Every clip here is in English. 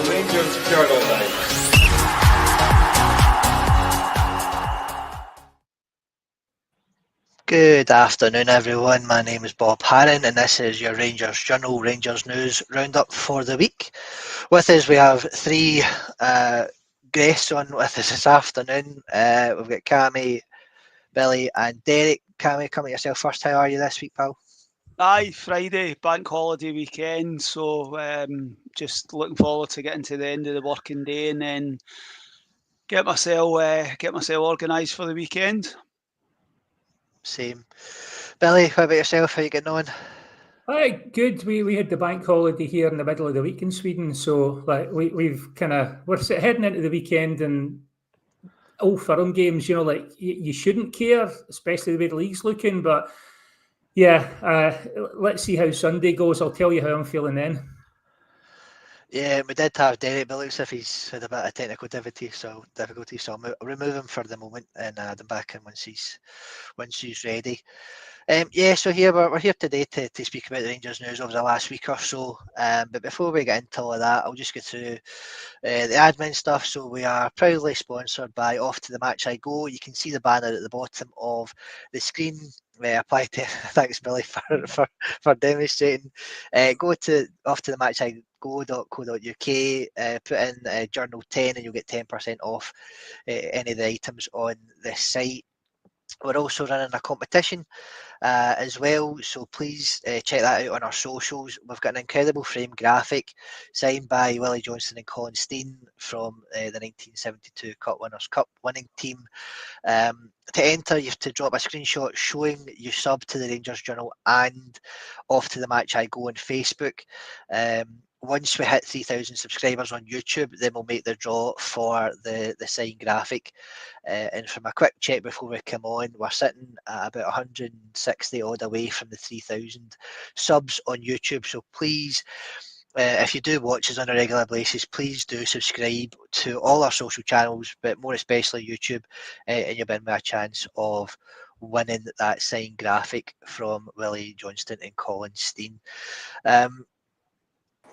Rangers Journal. Good afternoon, everyone. My name is Bob Harron, and this is your Rangers Journal, Rangers News Roundup for the week. With us, we have three guests on with us this afternoon. We've got Cammy, Billy, and Derek. Cammy, come at yourself first. How are you this week, pal? Aye, Friday, bank holiday weekend, so just looking forward to getting to the end of the working day and then get myself organised for the weekend. Same. Billy, how about yourself? How you getting on? Hi, good. We had the bank holiday here in the middle of the week in Sweden, so like we're heading into the weekend and all firm games. You know, like you shouldn't care, especially the way the league's looking. But yeah, let's see how Sunday goes. I'll tell you how I'm feeling then. Yeah, we did have Derek, but it looks as if he's had a bit of technical difficulty, so I'll remove him for the moment and add him back in once he's ready. So here we're here today to speak about the Rangers news over the last week or so. But before we get into all of that, I'll just get through the admin stuff. So we are proudly sponsored by Off to the Match I Go. You can see the banner at the bottom of the screen. Apply to thanks Billy for demonstrating. Go to Off to the Match I Go.co.uk, put in Journal 10 and you'll get 10% off any of the items on this site. We're also running a competition as well, so please check that out on our socials. We've got an incredible frame graphic signed by Willie Johnston and Colin Steen from the 1972 Cup Winners' Cup winning team. To enter, you have to drop a screenshot showing you sub to the Rangers Journal and Off to the Match I Go on Facebook. Once we hit 3,000 subscribers on YouTube, then we'll make the draw for the signed graphic. And from a quick check before we come on, we're sitting at about 160 odd away from the 3,000 subs on YouTube. So please, if you do watch us on a regular basis, please do subscribe to all our social channels, but more especially YouTube, and you'll be in a chance of winning that signed graphic from Willie Johnston and Colin Steen.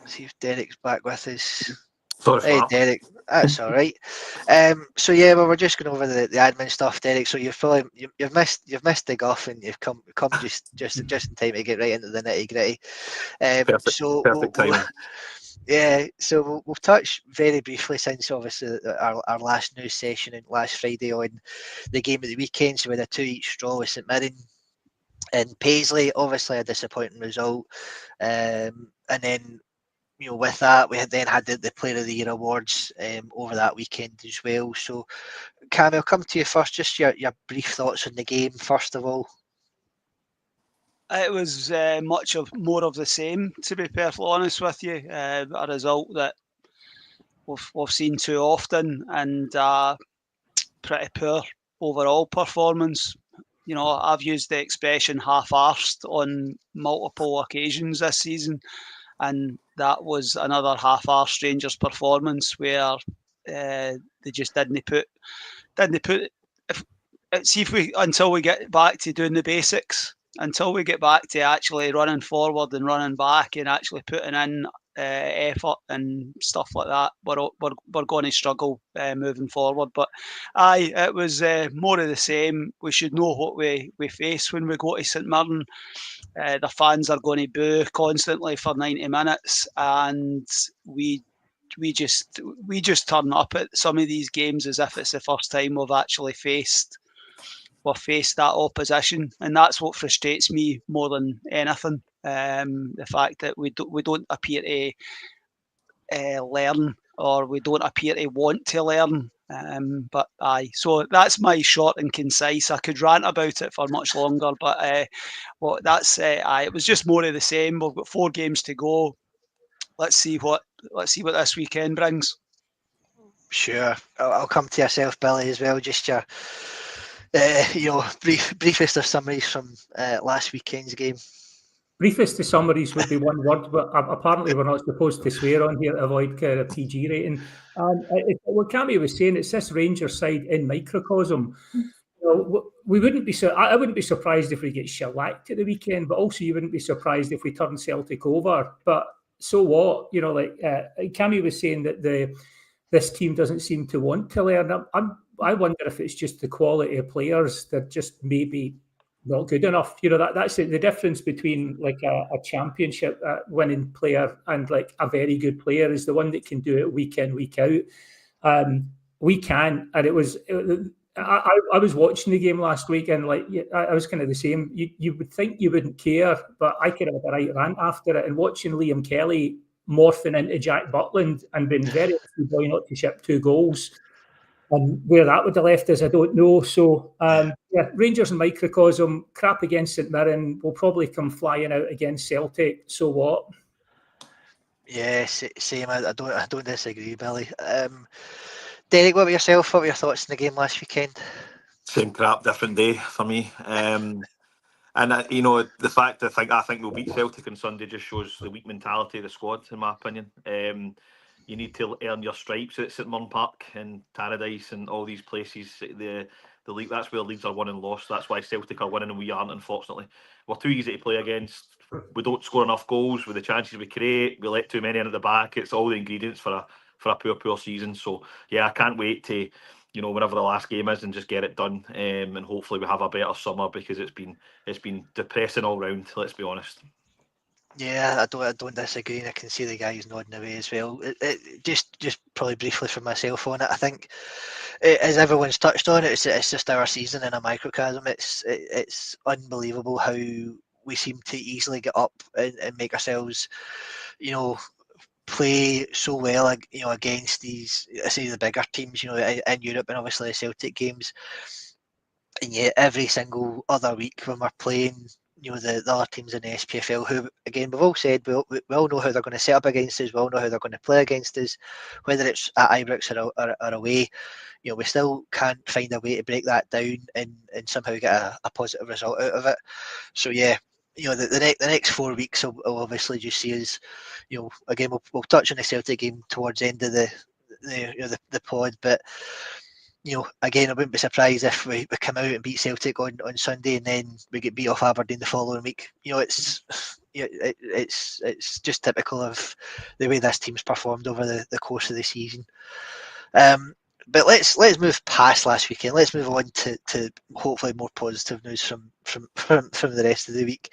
See if Derek's back with us. Sorry hey Derek, that's all right. We're just going over the admin stuff, Derek. So you've missed the guff and you've come just in time to get right into the nitty gritty. Perfect timing. We'll touch very briefly since obviously our last news session and last Friday on the game of the weekend. So we had a 2-each draw with St Mirren and Paisley. Obviously a disappointing result, and then. With that, we had the Player of the Year awards over that weekend as well. So, Cam, I'll come to you first. Just your brief thoughts on the game, first of all. It was more of the same, to be perfectly honest with you. A result that we've seen too often, and pretty poor overall performance. I've used the expression half-arsed on multiple occasions this season. And that was another half-arsed Rangers performance where they just didn't put. Until we get back to doing the basics, until we get back to actually running forward and running back and actually putting in effort and stuff like that, we're going to struggle moving forward. But it was more of the same. We should know what we face when we go to St Mirren. The fans are going to boo constantly for 90 minutes, and we just turn up at some of these games as if it's the first time we've actually faced that opposition, and that's what frustrates me more than anything. The fact that we don't appear to learn, or we don't appear to want to learn. So that's my short and concise. I could rant about it for much longer, but it was just more of the same. We've got 4 games to go. Let's see what this weekend brings. Sure, I'll come to yourself, Billy, as well. Just your briefest of summaries from last weekend's game. Briefest of summaries would be one word, but apparently we're not supposed to swear on here to avoid a PG rating. What Cammy was saying, it's this Rangers side in microcosm. We wouldn't be I wouldn't be surprised if we get shellacked at the weekend, but also you wouldn't be surprised if we turn Celtic over. But so what? You know, like Cammy was saying that this team doesn't seem to want to learn. I wonder if it's just the quality of players that just maybe not good enough. You know, that's the difference between like a championship winning player and like a very good player is the one that can do it week in, week out. We can, and it was. I was watching the game last week, and like I was kind of the same. You would think you wouldn't care, but I could have a right rant after it. And watching Liam Kelly morphing into Jack Butland and being very boy not to ship 2 goals, and where that would have left us, I don't know. So yeah, Rangers and microcosm, crap against St Mirren, will probably come flying out against Celtic. So what? Yeah, same. I don't disagree, Billy. Derek, what were yourself? What were your thoughts on the game last weekend? Same crap, different day for me. And you know, the fact I think we'll beat Celtic on Sunday just shows the weak mentality of the squad, in my opinion. You need to earn your stripes at St Mirren Park and Tannadice and all these places. The league, that's where leagues are won and lost. That's why Celtic are winning and we aren't, unfortunately. We're too easy to play against. We don't score enough goals with the chances we create. We let too many in at the back. It's all the ingredients for a poor season. So yeah, I can't wait to, you know, whenever the last game is and just get it done. And hopefully we have a better summer because it's been depressing all round. Let's be honest. Yeah, I don't disagree, and I can see the guys nodding away as well. Just probably briefly for myself on it, I think, as everyone's touched on, it's just our season in a microcosm. It's unbelievable how we seem to easily get up and make ourselves, you know, play so well, you know, against these, I say, the bigger teams, you know, in Europe, and obviously the Celtic games. And yet every single other week when we're playing, you know, the other teams in the SPFL, who again we've all said we all know how they're going to set up against us, we all know how they're going to play against us, whether it's at Ibrox or away, you know, we still can't find a way to break that down and somehow get a positive result out of it. So yeah, you know, the next 4 weeks will obviously just see us, you know, again we'll touch on the Celtic game towards the end of the pod, but you know, again, I wouldn't be surprised if we come out and beat Celtic on Sunday and then we get beat off Aberdeen the following week. You know, it's just typical of the way this team's performed over the course of the season. But let's move past last weekend. Let's move on to hopefully more positive news from the rest of the week.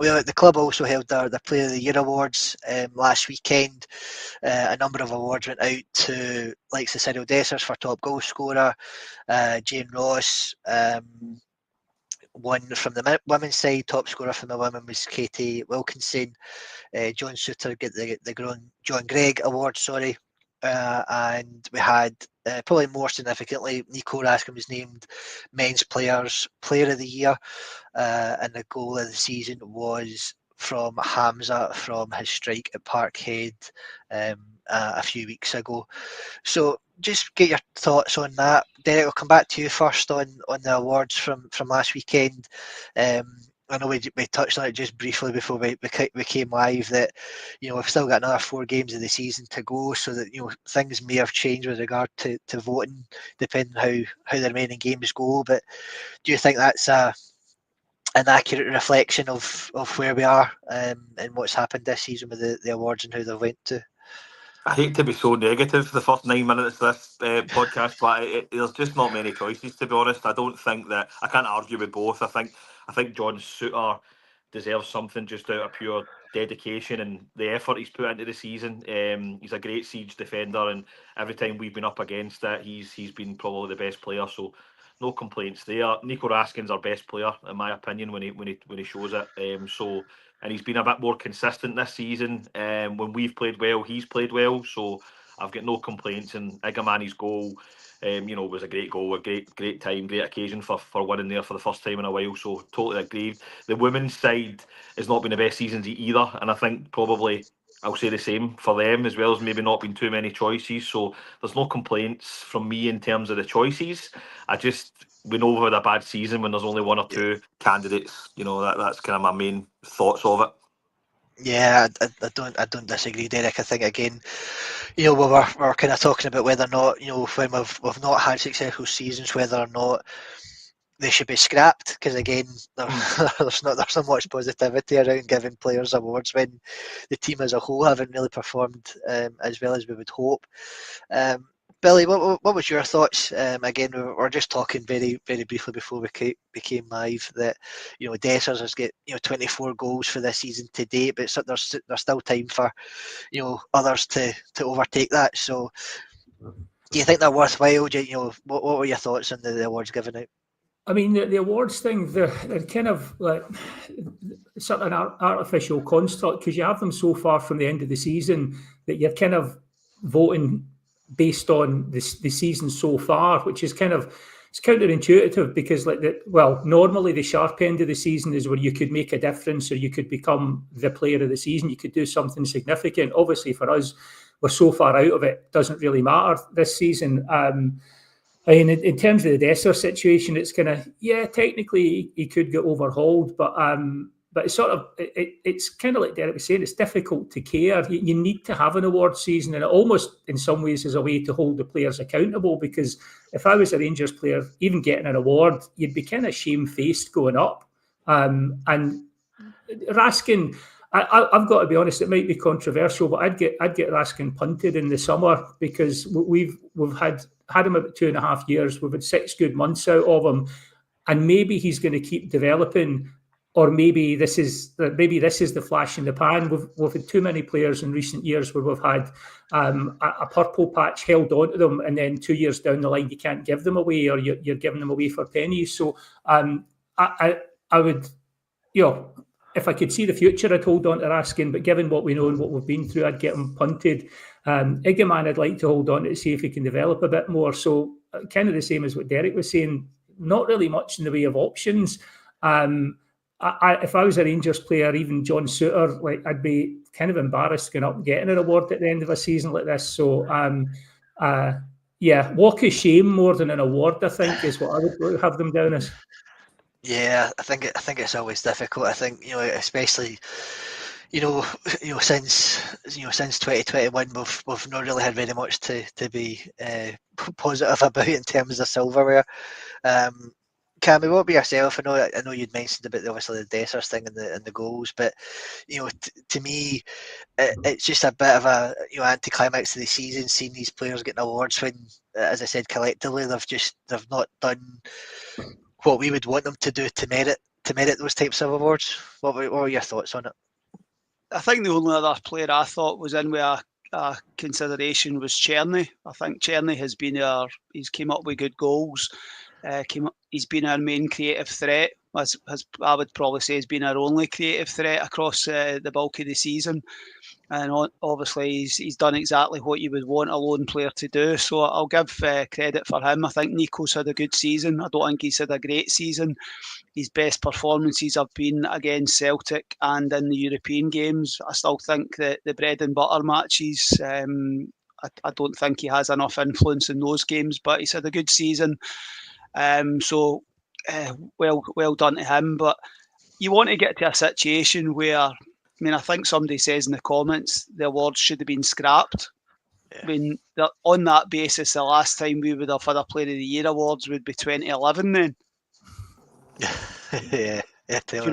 Well, the club also held their Player of the Year awards last weekend. A number of awards went out to likes of Cyril Dessers for top goal scorer, Jane Ross. One from the women's side, top scorer from the women was Katie Wilkinson. John Suter get the John Gregg Award, sorry. And we had, probably more significantly, Nico Raskin was named Men's Player of the Year. And the goal of the season was from Hamza from his strike at Parkhead a few weeks ago. So just get your thoughts on that. Derek, I'll come back to you first on the awards from last weekend. I know we touched on it just briefly before we came live that, you know, we've still got another 4 games of the season to go, so that, you know, things may have changed with regard to voting depending how the remaining games go. But do you think that's an accurate reflection of where we are and what's happened this season with the awards and who they went to? I hate to be so negative the first 9 minutes of this podcast, but there's just not many choices, to be honest. I don't think that I can't argue with both. I think John Suter deserves something just out of pure dedication and the effort he's put into the season. He's a great siege defender, and every time we've been up against it, he's been probably the best player. So no complaints there. Nico Raskin's our best player, in my opinion, when he shows it. And he's been a bit more consistent this season. When we've played well, he's played well. So I've got no complaints. And Igamani's goal, you know, was a great goal, a great time, great occasion for winning there for the first time in a while. So totally agree. The women's side has not been the best seasons either, and I think probably I'll say the same for them, as well as maybe not been too many choices. So there's no complaints from me in terms of the choices. We know we've had a bad season when there's only 1 or 2 candidates. You know, that's kind of my main thoughts of it. Yeah, I don't disagree, Derek. I think, again, you know, we're kind of talking about whether or not, you know, when we've not had successful seasons, whether or not they should be scrapped, because again, there's not much positivity around giving players awards when the team as a whole haven't really performed as well as we would hope. Billy, what was your thoughts? Again, we were just talking very briefly before we became live that Dessers has got 24 goals for this season to date, but there's still time for others to overtake that. So, do you think they're worthwhile? What were your thoughts on the awards given out? I mean, the awards thing, they're kind of like sort of an artificial construct, because you have them so far from the end of the season that you're kind of voting based on the season so far, which is kind of, it's counterintuitive, because normally the sharp end of the season is where you could make a difference, or you could become the player of the season. You could do something significant. Obviously, for us, we're so far out of it, doesn't really matter this season. I mean, in terms of the Dessers situation, it's kind of, technically he could get overhauled, but it's sort of, it's kind of like Derek was saying, it's difficult to care. You need to have an award season, and it almost in some ways is a way to hold the players accountable, because if I was a Rangers player, even getting an award, you'd be kind of shamefaced going up. And Raskin, I've got to be honest, it might be controversial, but I'd get Raskin punted in the summer, because we've had him about 2.5 years. We've had 6 good months out of him, and maybe he's going to keep developing, or maybe this is the flash in the pan. We've had too many players in recent years where we've had a purple patch held onto them, and then 2 years down the line you can't give them away, or you're giving them away for pennies. So I would, if I could see the future, I'd hold on to Raskin, but given what we know and what we've been through, I'd get him punted. Iggaman, I'd like to hold on to see if he can develop a bit more. So kind of the same as what Derek was saying, not really much in the way of options. If I was a Rangers player, even John Souttar, I'd be kind of embarrassed going up and getting an award at the end of a season like this. So walk of shame more than an award, I think, is what I would have them down as. Yeah, I think it's always difficult. I think especially since 2021, we've not really had very much to be positive about in terms of silverware. Cammy, what about yourself? I know you'd mentioned about obviously the Dessers thing and the goals, but to me, it's just a bit of a anticlimax of the season, seeing these players getting awards when, as I said, collectively they've not done what we would want them to do to merit those types of awards. What were your thoughts on it? I think the only other player I thought was in with a consideration was Cherny. I think Cherny has been he's came up with good goals. He's been our main creative threat. As I would probably say, has been our only creative threat across the bulk of the season. And obviously he's done exactly what you would want a lone player to do. So I'll give credit for him. I think Nico's had a good season. I don't think he's had a great season. His best performances have been against Celtic and in the European games. I still think that the bread and butter matches, I don't think he has enough influence in those games, but he's had a good season. So well done to him. But you want to get to a situation where, I think somebody says in the comments the awards should have been scrapped. Yeah. I mean, on that basis, the last time we would have had a Player of the Year awards would be 2011 then. yeah, Do you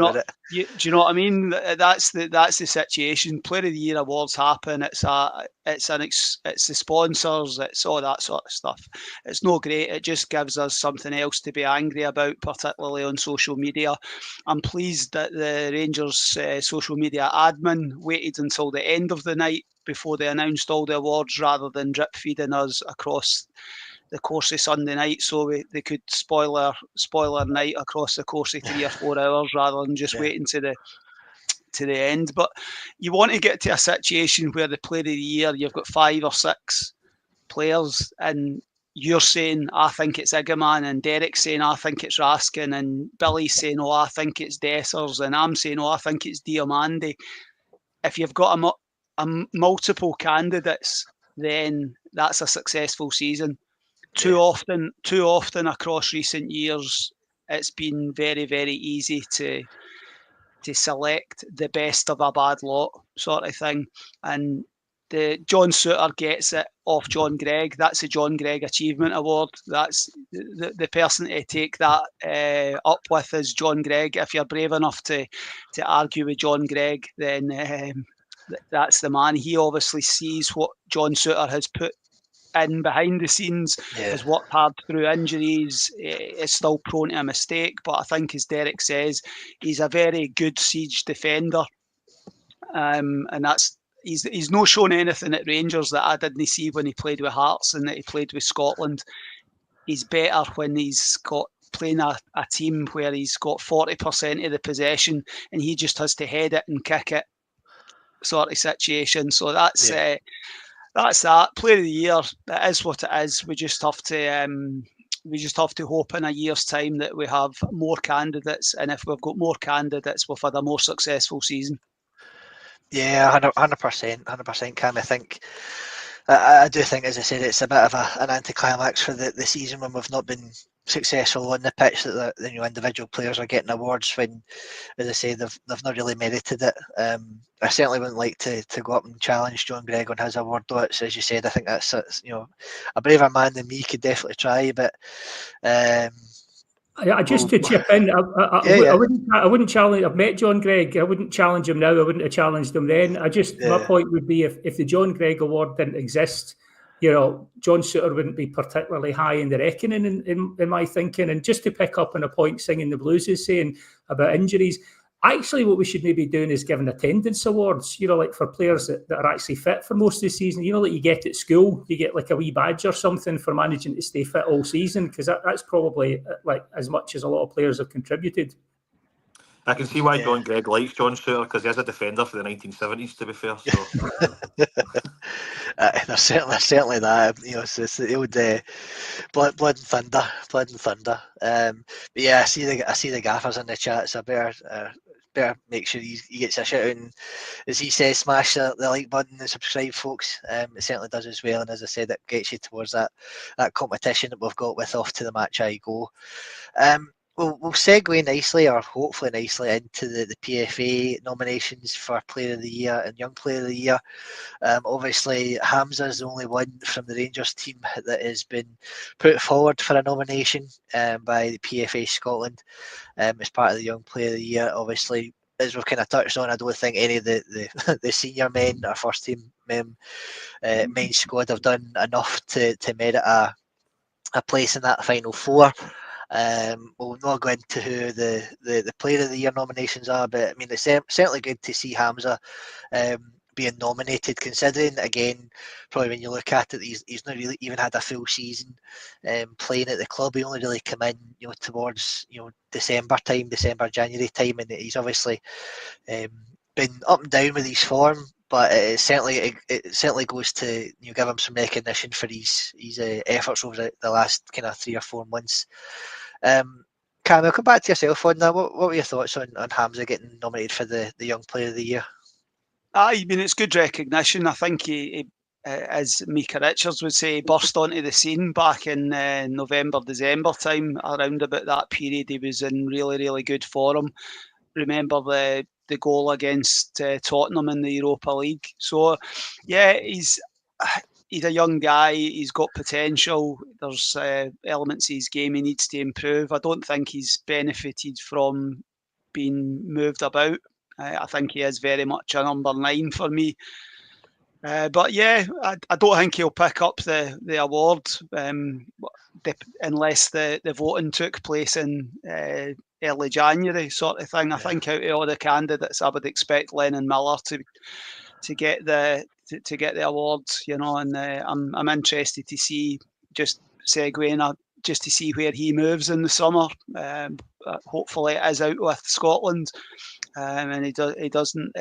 know what I mean? That's the situation. Player of the Year awards happen. It's the sponsors. It's all that sort of stuff. It's no great. It just gives us something else to be angry about, particularly on social media. I'm pleased that the Rangers social media admin waited until the end of the night before they announced all the awards, rather than drip feeding us across the course of Sunday night, so they could spoil our night across the course of 3 or 4 hours, rather than just waiting to the end. But you want to get to a situation where the Player of the Year, you've got 5 or 6 players, and you're saying, I think it's Iggaman, and Derek's saying, I think it's Raskin, and Billy's saying, oh, I think it's Dessers, and I'm saying, oh, I think it's Diomande. If you've got a multiple candidates, then that's a successful season. Too often across recent years, it's been very, very easy to select the best of a bad lot, sort of thing. And the John Souttar gets it off John Gregg. That's the John Gregg Achievement Award. That's the person to take that up with is John Gregg. If you're brave enough to argue with John Gregg, then that's the man. He obviously sees what John Souttar has put in behind the scenes, has worked hard through injuries, is still prone to a mistake. But I think, as Derek says, he's a very good siege defender. And that's he's not shown anything at Rangers that I didn't see when he played with Hearts and that he played with Scotland. He's better when he's got playing a team where he's got 40% of the possession and he just has to head it and kick it sort of situation. So that's that. Player of the year, that is what it is. We just have to hope in a year's time that we have more candidates, and if we've got more candidates, we've had a more successful season. Yeah, 100%, Cam. I think I do think, as I said, it's a bit of an anticlimax for the season when we've not been successful on the pitch, that the individual players are getting awards when, as I say, they've not really merited it. I certainly wouldn't like to go up and challenge John Gregg on his award, though. It's, as you said, I think that's a braver man than me could definitely try, but. Just to chip in, I wouldn't challenge. I've met John Gregg. I wouldn't challenge him now. I wouldn't have challenged him then. My point would be if the John Gregg Award didn't exist, John Souttar wouldn't be particularly high in the reckoning in my thinking. And just to pick up on a point Singing the Blues is saying about injuries, actually what we should maybe be doing is giving attendance awards, like for players that are actually fit for most of the season. Like you get at school, you get like a wee badge or something for managing to stay fit all season, because that's probably like as much as a lot of players have contributed. I can see why John Gregg likes John Souttar, because he is a defender for the 1970s, to be fair. So. There's certainly that. It's the old blood and thunder. But yeah, I see the gaffers in the chat, so I better make sure he gets a shout out, and, as he says, smash the like button and subscribe, folks. It certainly does as well, and as I said, it gets you towards that competition that we've got with Off to the Match I Go. We'll segue nicely, or hopefully nicely, into the PFA nominations for Player of the Year and Young Player of the Year. Obviously, Hamza is the only one from the Rangers team that has been put forward for a nomination by the PFA Scotland as part of the Young Player of the Year. Obviously, as we've kind of touched on, I don't think any of the senior men, our first team main squad, have done enough to merit a place in that final four. We'll not go into who the Player of the Year nominations are, but I mean, it's certainly good to see Hamza being nominated, considering, again, probably when you look at it, he's not really even had a full season playing at the club. He only really come in towards December, January time, and he's obviously been up and down with his form, but it certainly goes to give him some recognition for his efforts over the last kind of 3 or 4 months. Cam, I'll come back to yourself on that. What were your thoughts on Hamza getting nominated for the Young Player of the Year? I mean, it's good recognition. I think he as Micah Richards would say, burst onto the scene back in November, December time. Around about that period, he was in really, really good form. Remember the goal against Tottenham in the Europa League. So, yeah, he's a young guy. He's got potential. There's elements of his game he needs to improve. I don't think he's benefited from being moved about. I think he is very much a number 9 for me. But yeah, I don't think he'll pick up the award unless the voting took place in early January sort of thing. I think out of all the candidates, I would expect Lennon Miller to get the awards, and I'm interested to see, just segueing, just to see where he moves in the summer. Hopefully, it is out with Scotland, and he doesn't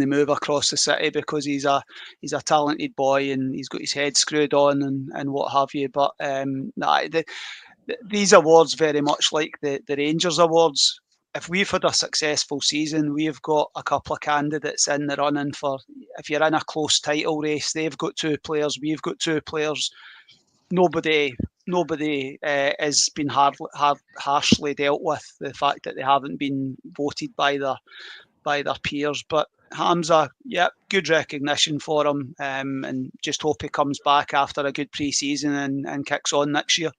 move across the city, because he's a talented boy and he's got his head screwed on and what have you. But these awards, very much like the Rangers awards, if we've had a successful season, we've got a couple of candidates in the running for. If you're in a close title race, they've got 2 players, we've got 2 players. Nobody has been harshly dealt with the fact that they haven't been voted by their peers. But Hamza, yep, good recognition for him, and just hope he comes back after a good pre-season and kicks on next year.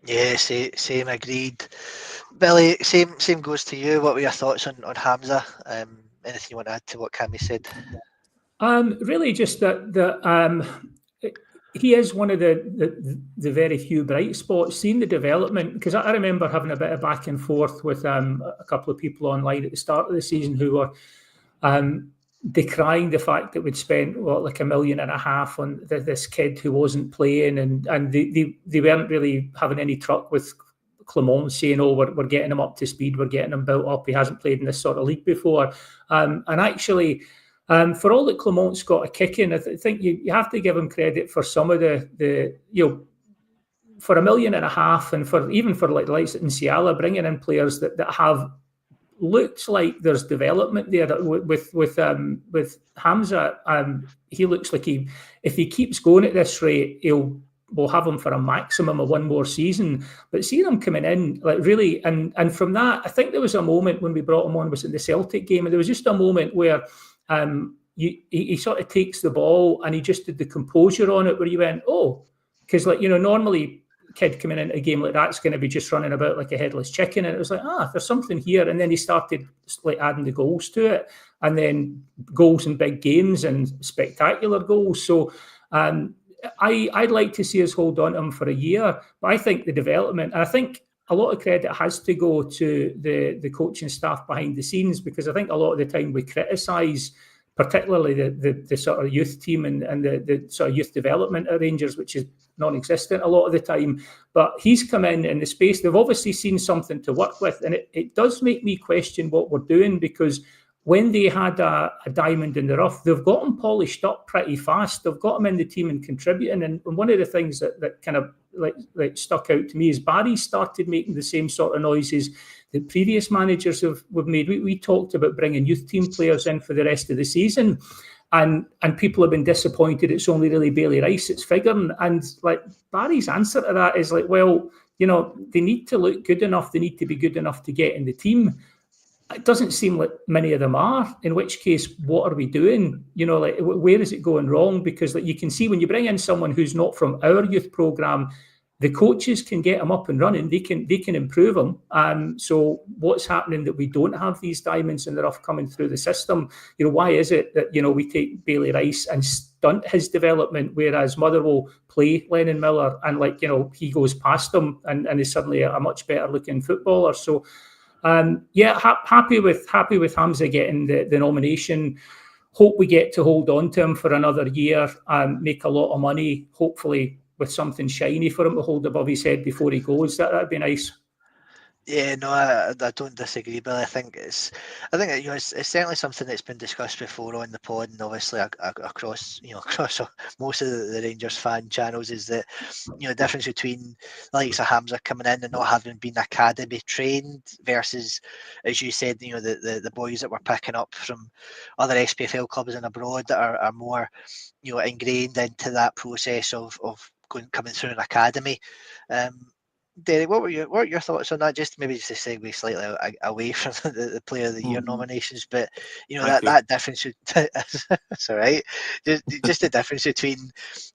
Yeah, same agreed. Billy, same goes to you. What were your thoughts on Hamza? Anything you want to add to what Cammy said? Really, just that he is one of the very few bright spots. Seeing the development, because I remember having a bit of back and forth with a couple of people online at the start of the season who were decrying the fact that we'd spent like $1.5 million on this kid who wasn't playing, and they weren't really having any truck with Clement saying, "Oh, we're getting him up to speed, we're getting him built up. He hasn't played in this sort of league before," and actually. For all that Clement's got a kick in, I think you have to give him credit for some of the for $1.5 million, and for like likes in Ciala, bringing in players that have looked like there's development there with Hamza. He looks like if he keeps going at this rate, we'll have him for a maximum of one more season. But seeing him coming in, like really, and from that, I think there was a moment when we brought him on, was in the Celtic game, and there was just a moment where he sort of takes the ball and he just did the composure on it, where you went, oh, because normally kid coming into a game like that's going to be just running about like a headless chicken, and it was like, there's something here. And then he started like adding the goals to it, and then goals in big games and spectacular goals. So I'd like to see us hold on to him for a year, but I think the development, and I think a lot of credit has to go to the coaching staff behind the scenes, because I think a lot of the time we criticise particularly the sort of youth team and the sort of youth development at Rangers, which is non-existent a lot of the time. But he's come in the space. They've obviously seen something to work with, and it does make me question what we're doing, because when they had a diamond in the rough, they've got him polished up pretty fast. They've got him in the team and contributing. And one of the things that kind of like stuck out to me is Barry started making the same sort of noises that previous managers have made. We talked about bringing youth team players in for the rest of the season, and people have been disappointed it's only really Bailey Rice that's figuring. And like Barry's answer to that is like, well, they need to look good enough, they need to be good enough to get in the team. It doesn't seem like many of them are, in which case, what are we doing? Like, where is it going wrong? Because like you can see when you bring in someone who's not from our youth programme, the coaches can get them up and running. They can improve them. So what's happening that we don't have these diamonds in the rough coming through the system? Why is it that, we take Bailey Rice and stunt his development, whereas Motherwell play Lennon Miller and he goes past them and is suddenly a much better looking footballer. So happy with Hamza getting the nomination. Hope we get to hold on to him for another year and make a lot of money, hopefully with something shiny for him to hold above his head before he goes. That'd be nice. Yeah, no, I don't disagree, Bill. I think it's certainly something that's been discussed before on the pod, and obviously across most of the Rangers fan channels, is that the difference between the likes of Hamza coming in and not having been academy trained versus, as you said, the boys that we're picking up from other SPFL clubs and abroad that are more ingrained into that process of coming through an academy. Derek, what were your thoughts on that? Just maybe to segue slightly away from the Player of the Year nominations, but that difference. That's all right. Just the difference between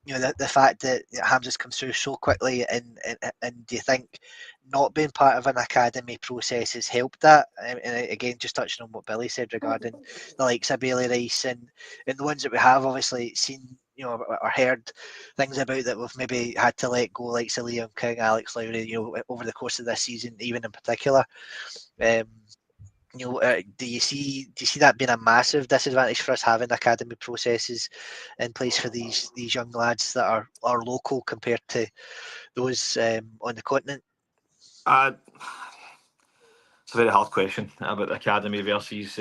the fact that Hamza's come through so quickly, and do you think not being part of an academy process has helped that? And again, just touching on what Billy said regarding the likes of Bailey Rice and the ones that we have obviously seen, or heard things about that we've maybe had to let go, like Liam King, Alex Lowry, over the course of this season, even in particular. Do you see that being a massive disadvantage for us, having academy processes in place for these young lads that are local compared to those on the continent? It's a very hard question about the academy versus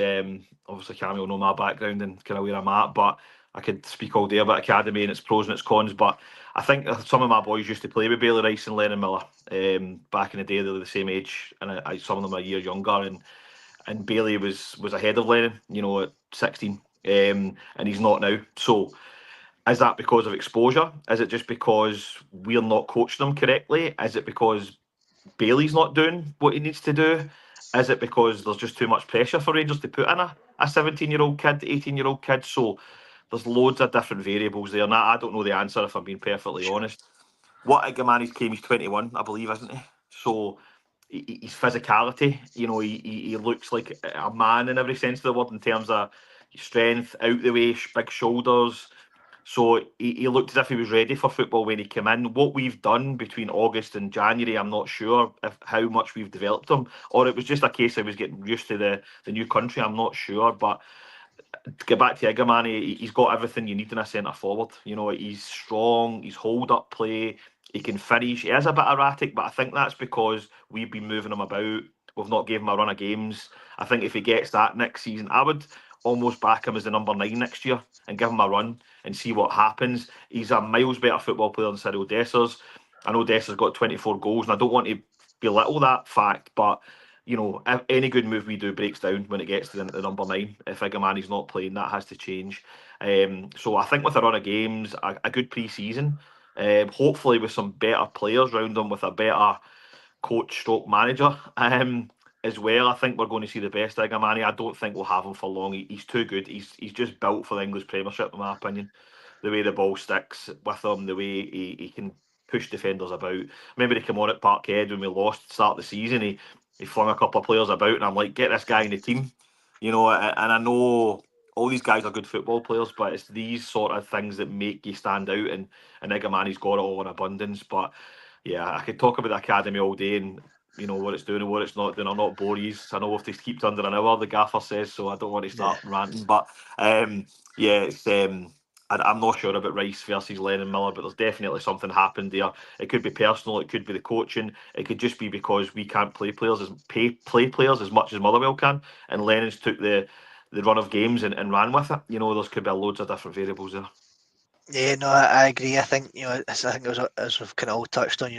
obviously Cammy will know my background and kind of where I'm at, but I could speak all day about academy and its pros and its cons. But I think some of my boys used to play with Bailey Rice and Lennon Miller back in the day. They were the same age, and some of them are a year younger. And Bailey was ahead of Lennon, at 16, and he's not now. So is that because of exposure? Is it just because we're not coaching them correctly? Is it because Bailey's not doing what he needs to do? Is it because there's just too much pressure for Rangers to put in a 17-year-old kid, 18-year-old kid. So there's loads of different variables there, and I don't know the answer if I'm being perfectly honest. What Igamani's came, he's 21, I believe, isn't he? So his physicality, he looks like a man in every sense of the word in terms of strength, out the way, big shoulders. So he looked as if he was ready for football when he came in. What we've done between August and January, I'm not sure how much we've developed him, or it was just a case of he was getting used to the new country. I'm not sure, but to get back to Igaman, he's got everything you need in a centre forward. He's strong, he's hold up play, he can finish. He is a bit erratic, but I think that's because we've been moving him about. We've not given him a run of games. I think if he gets that next season, I would almost back him as the number 9 next year and give him a run and see what happens. He's a miles better football player than Cyril Dessers. I know Dessers got 24 goals, and I don't want to belittle that fact, but if any good move we do breaks down when it gets to the number 9. If Igamani's not playing, that has to change. So I think with a run of games, a good pre-season, hopefully with some better players around them, with a better coach stroke manager as well, I think we're going to see the best of Igamani. I don't think we'll have him for long. He's too good. He's just built for the English Premiership, in my opinion. The way the ball sticks with him, the way he can push defenders about. Remember, he came on at Parkhead when we lost at the start of the season. He flung a couple of players about, and I'm like, get this guy in the team. And I know all these guys are good football players, but it's these sort of things that make you stand out, and Igamani's got it all in abundance. But yeah, I could talk about the academy all day and what it's doing and what it's not doing. I'll not bore you. I know if they keep to under an hour, the gaffer says, so I don't want to start ranting. But it's I'm not sure about Rice versus Lennon Miller, but there's definitely something happened there. It could be personal, it could be the coaching, it could just be because we can't play players as much as Motherwell can, and Lennon's took the run of games and ran with it. There's could be loads of different variables there. Yeah, no, I agree. I think I think as we've kind of all touched on,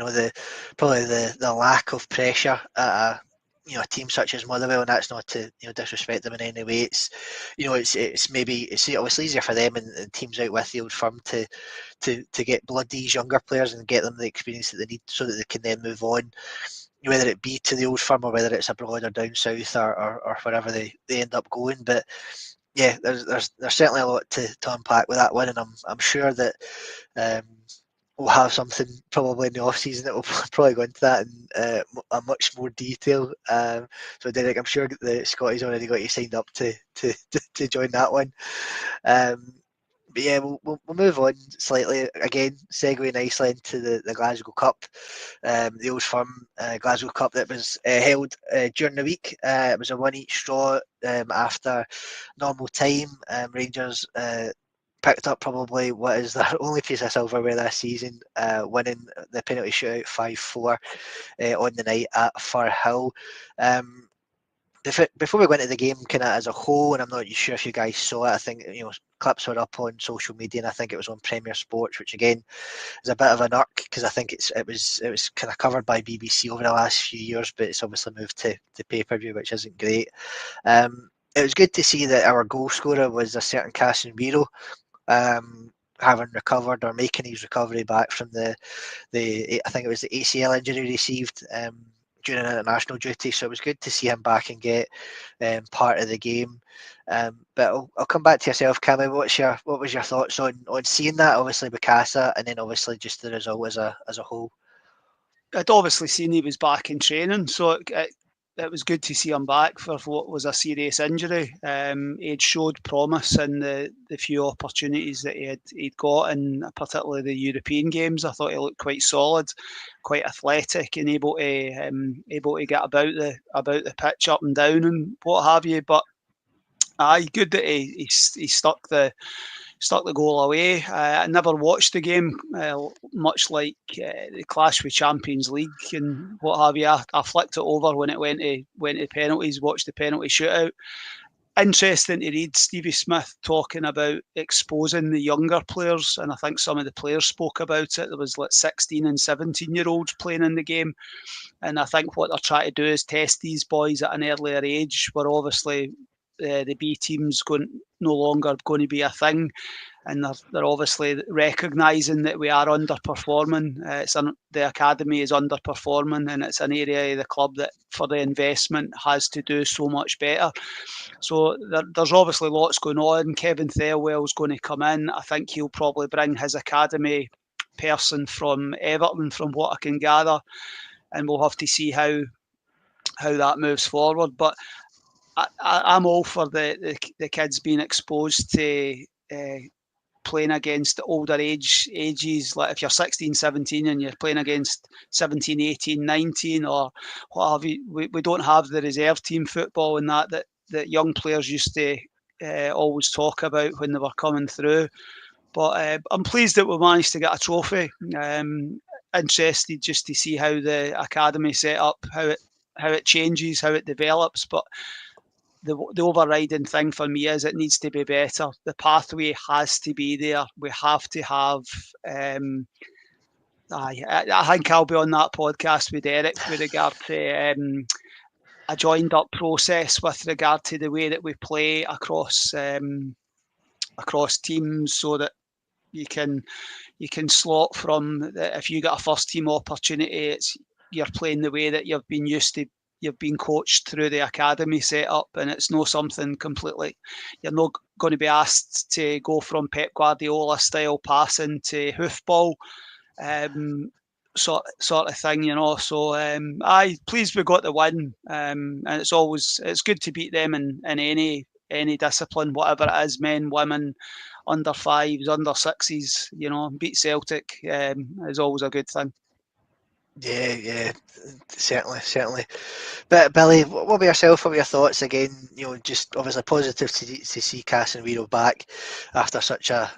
probably the lack of pressure at a team such as Motherwell, and that's not to disrespect them in any way. It's maybe obviously easier for them and teams out with the Old Firm to get blood these younger players and get them the experience that they need so that they can then move on, whether it be to the Old Firm or whether it's abroad or down south or wherever they end up going. But yeah, there's certainly a lot to unpack with that one, and I'm sure that we'll have something probably in the off season that we'll probably go into that in a much more detail. So Derek, I'm sure that Scotty's already got you signed up to join that one. But yeah, we'll move on slightly. Again, segue nicely into the Glasgow Cup, the Old Firm Glasgow Cup that was held during the week. It was a one each draw after normal time. Rangers picked up probably what is their only piece of silverware this season, winning the penalty shootout 5-4 on the night at Firhill. Before we go into the game kind of as a whole, and I'm not sure if you guys saw it, I think clips were up on social media, and I think it was on Premier Sports, which again is a bit of an irk because I think it was kind of covered by BBC over the last few years, but it's obviously moved to pay-per-view, which isn't great. It was good to see that our goal scorer was a certain Casemiro, having recovered or making his recovery back from the I think it was the ACL injury received during international duty. So it was good to see him back and get part of the game. But I'll come back to yourself, Cammy. What was your thoughts on seeing that? Obviously Bacasa, and then obviously just the result as a whole. I'd obviously seen he was back in training, so it was good to see him back for what was a serious injury. He'd showed promise in the few opportunities that he'd got, in particularly the European games. I thought he looked quite solid, quite athletic, and able to get about the pitch up and down and what have you. But good that he stuck the goal away. I never watched the game, much like the clash with Champions League and what have you. I flicked it over when it went to penalties, watched the penalty shootout. Interesting to read Stevie Smith talking about exposing the younger players, and I think some of the players spoke about it. There was like 16 and 17-year-olds playing in the game, and I think what they're trying to do is test these boys at an earlier age, where obviously the B team's no longer going to be a thing. and they're obviously recognising that we are underperforming. The academy is underperforming, and it's an area of the club that, for the investment, has to do so much better. So there's obviously lots going on. Kevin Thelwell's going to come in. I think he'll probably bring his academy person from Everton, from what I can gather, and we'll have to see how that moves forward. But I'm all for the kids being exposed to playing against older ages. Like if you're 16, 17 and you're playing against 17, 18, 19 or what have you, we don't have the reserve team football and that young players used to always talk about when they were coming through. But I'm pleased that we managed to get a trophy. Interested just to see how the academy set up, how it changes, how it develops. But the overriding thing for me is it needs to be better. The pathway has to be there. We have to have. I think I'll be on that podcast with Eric with regard to a joined up process with regard to the way that we play across teams, so that you can slot from if you get a first team opportunity, you're playing the way that you've been used to. You've been coached through the academy setup, and it's not something completely. You're not going to be asked to go from Pep Guardiola style passing to hoofball, sort of thing, So I pleased we got the win, and it's good to beat them in any discipline, whatever it is, men, women, under fives, under sixes. Beat Celtic is always a good thing. Yeah, certainly. But Billy, what about yourself? What were your thoughts again? Just obviously positive to see Casemiro back after such a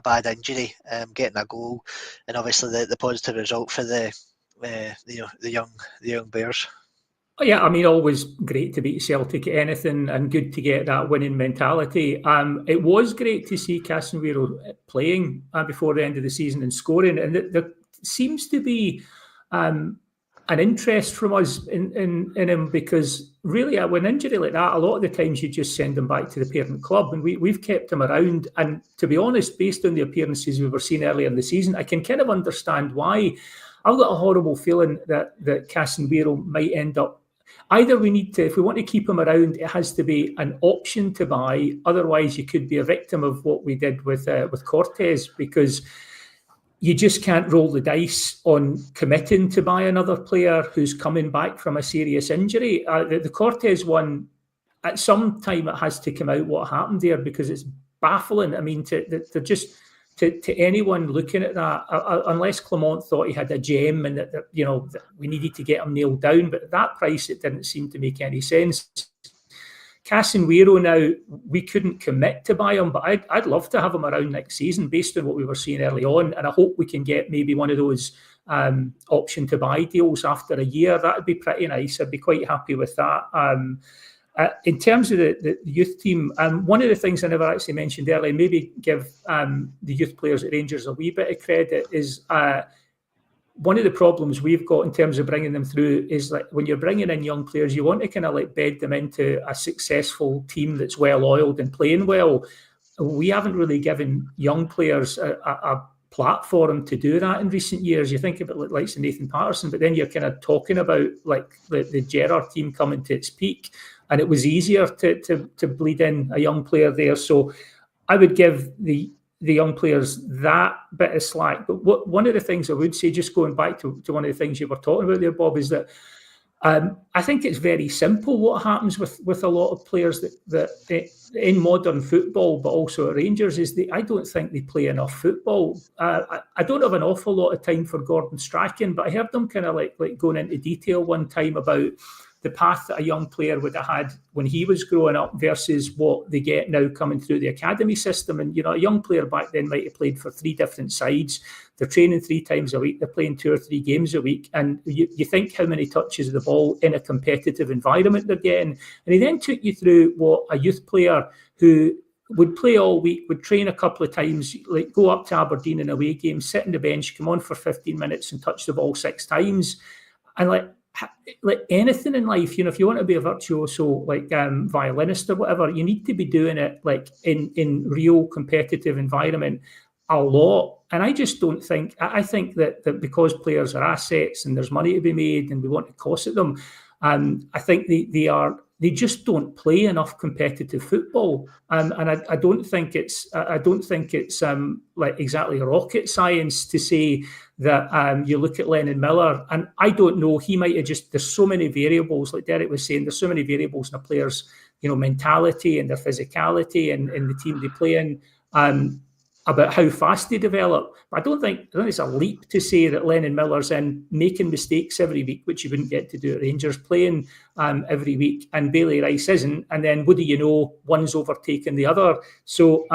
bad injury, getting a goal, and obviously the positive result for the young Bears. Yeah, I mean, always great to beat Celtic at anything, and good to get that winning mentality. It was great to see Casemiro playing before the end of the season and scoring, and there seems to be an interest from us in him, because really, with an injury like that, a lot of the times you just send him back to the parent club, and we've kept him around. And to be honest, based on the appearances we were seeing earlier in the season, I can kind of understand why. I've got a horrible feeling that Casemiro might end up. Either we need to, if we want to keep him around, it has to be an option to buy. Otherwise, you could be a victim of what we did with Cortez, because you just can't roll the dice on committing to buy another player who's coming back from a serious injury. The Cortez one, at some time it has to come out what happened there, because it's baffling. I mean, to anyone looking at that, unless Clement thought he had a gem and that we needed to get him nailed down, but at that price it didn't seem to make any sense. Casemiro now, we couldn't commit to buy him, but I'd love to have him around next season based on what we were seeing early on, and I hope we can get maybe one of those option to buy deals after a year. That'd be pretty nice. I'd be quite happy with that. In terms of the youth team, one of the things I never actually mentioned earlier, maybe give the youth players at Rangers a wee bit of credit, is one of the problems we've got in terms of bringing them through is like when you're bringing in young players, you want to kind of like bed them into a successful team that's well oiled and playing well. We haven't really given young players a platform to do that in recent years. You think about like Nathan Patterson, but then you're kind of talking about like the Gerrard team coming to its peak, and it was easier to bleed in a young player there. So I would give the young players that bit of slack. But one of the things I would say, just going back to one of the things you were talking about there, Bob, is that I think it's very simple what happens with a lot of players that in modern football, but also at Rangers, is I don't think they play enough football. I don't have an awful lot of time for Gordon Strachan, but I heard them kind of like going into detail one time about the path that a young player would have had when he was growing up versus what they get now coming through the academy system. And, a young player back then might have played for 3 different sides. They're training 3 times a week. They're playing 2 or 3 games a week. And you think how many touches of the ball in a competitive environment they're getting. And he then took you through what a youth player who would play all week, would train a couple of times, like go up to Aberdeen in away game, sit on the bench, come on for 15 minutes and touch the ball 6 times. And like, like anything in life, you know, if you want to be a virtuoso, like violinist or whatever, you need to be doing it like in real competitive environment a lot. And I just don't think, I think that because players are assets and there's money to be made and we want to cost at them, I think they just don't play enough competitive football. And I don't think it's like exactly rocket science to say that you look at Lennon Miller, and I don't know, he might have just, there's so many variables, like Derek was saying, there's so many variables in a player's, you know, mentality and their physicality and the team they play in, about how fast they develop. But I don't think it's a leap to say that Lennon Miller's in making mistakes every week, which you wouldn't get to do at Rangers, playing every week, and Bailey Rice isn't. And then what do you know? One's overtaken the other. So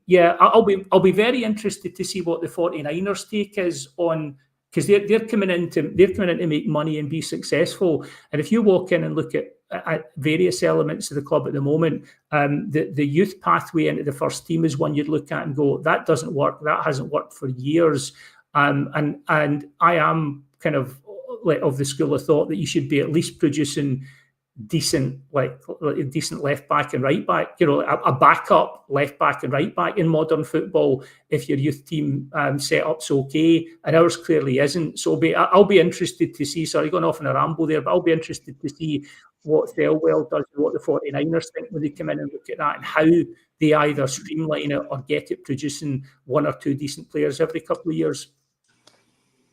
yeah, I'll be very interested to see what the 49ers take is on, because they're coming in to make money and be successful. And if you walk in and look at various elements of the club at the moment, the youth pathway into the first team is one you'd look at and go, that doesn't work. That hasn't worked for years. And I am kind of like of the school of thought that you should be at least producing decent left back and right back, you know, a backup left back and right back in modern football if your youth team setup's okay, and ours clearly isn't. So I'll be interested to see, sorry, going off on a ramble there, but I'll be interested to see what Thelwell does and what the 49ers think when they come in and look at that, and how they either streamline it or get it producing one or two decent players every couple of years.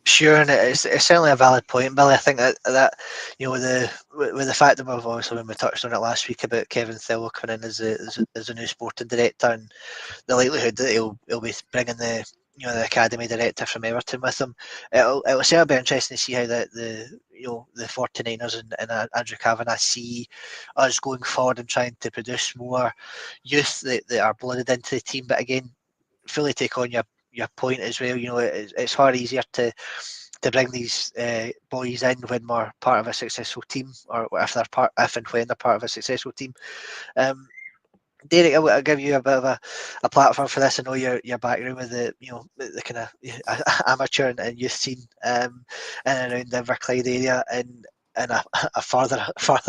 Sure, and it's certainly a valid point, Billy. I think that you know, with the fact that we've obviously, when we touched on it last week about Kevin Thelwell coming in as a new sporting director, and the likelihood that he'll be bringing the academy director from Everton with him, it'll certainly be interesting to see how the 49ers and Andrew Kavanagh see us going forward and trying to produce more youth that are blooded into the team. But again, fully take on your point as well. You know, it's far easier to bring these boys in when we're part of a successful team, or if and when they're part of a successful team. Derek, I'll give you a bit of a platform for this. I know your background with the kind of amateur and youth scene in and around the Inverclyde area and a farther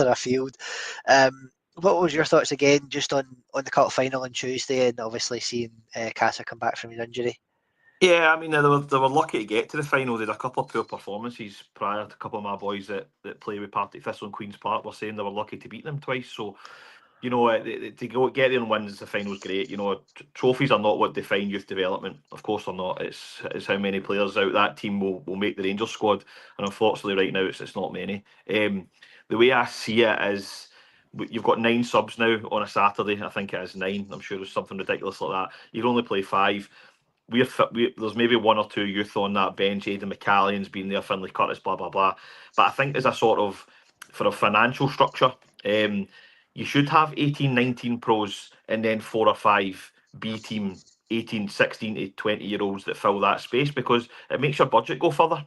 afield. What was your thoughts again, just on the cup final on Tuesday, and obviously seeing Casa come back from his injury? Yeah, I mean, they were lucky to get to the final. They had a couple of poor performances prior. A couple of my boys that play with Partick Thistle and Queen's Park were saying they were lucky to beat them twice. So, you know, to go get there and win the final is great. You know, trophies are not what define youth development. Of course, they're not. It's how many players out that team will make the Rangers squad. And unfortunately, right now, it's not many. The way I see it is, you've got 9 subs now on a Saturday. I think it is 9. I'm sure it's something ridiculous like that. You can only play 5. There's maybe 1 or 2 youth on that bench. Aidan McCallion's been there, Finlay Curtis, blah blah blah. But I think as a sort of, for a financial structure, you should have 18, 19 pros and then 4 or 5 B team 18, 16 to 20-year-olds that fill that space, because it makes your budget go further.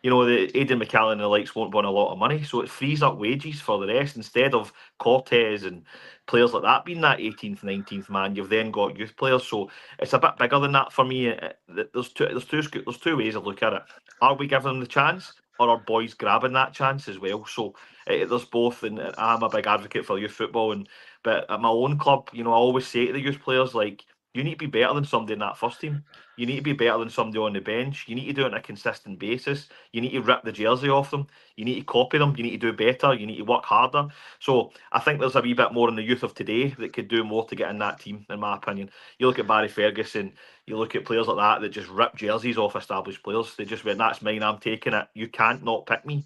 You know, the Aidan McCallion and the likes won't win a lot of money, so it frees up wages for the rest. Instead of Cortez and players like that being that 18th, 19th man, you've then got youth players. So it's a bit bigger than that for me. There's two ways of look at it. Are we giving them the chance, or are boys grabbing that chance as well? So there's both, and I'm a big advocate for youth football. But at my own club, you know, I always say to the youth players, like, you need to be better than somebody in that first team. You need to be better than somebody on the bench. You need to do it on a consistent basis. You need to rip the jersey off them. You need to copy them. You need to do better. You need to work harder. So I think there's a wee bit more in the youth of today that could do more to get in that team, in my opinion. You look at Barry Ferguson, you look at players like that just rip jerseys off established players. They just went, that's mine, I'm taking it. You can't not pick me.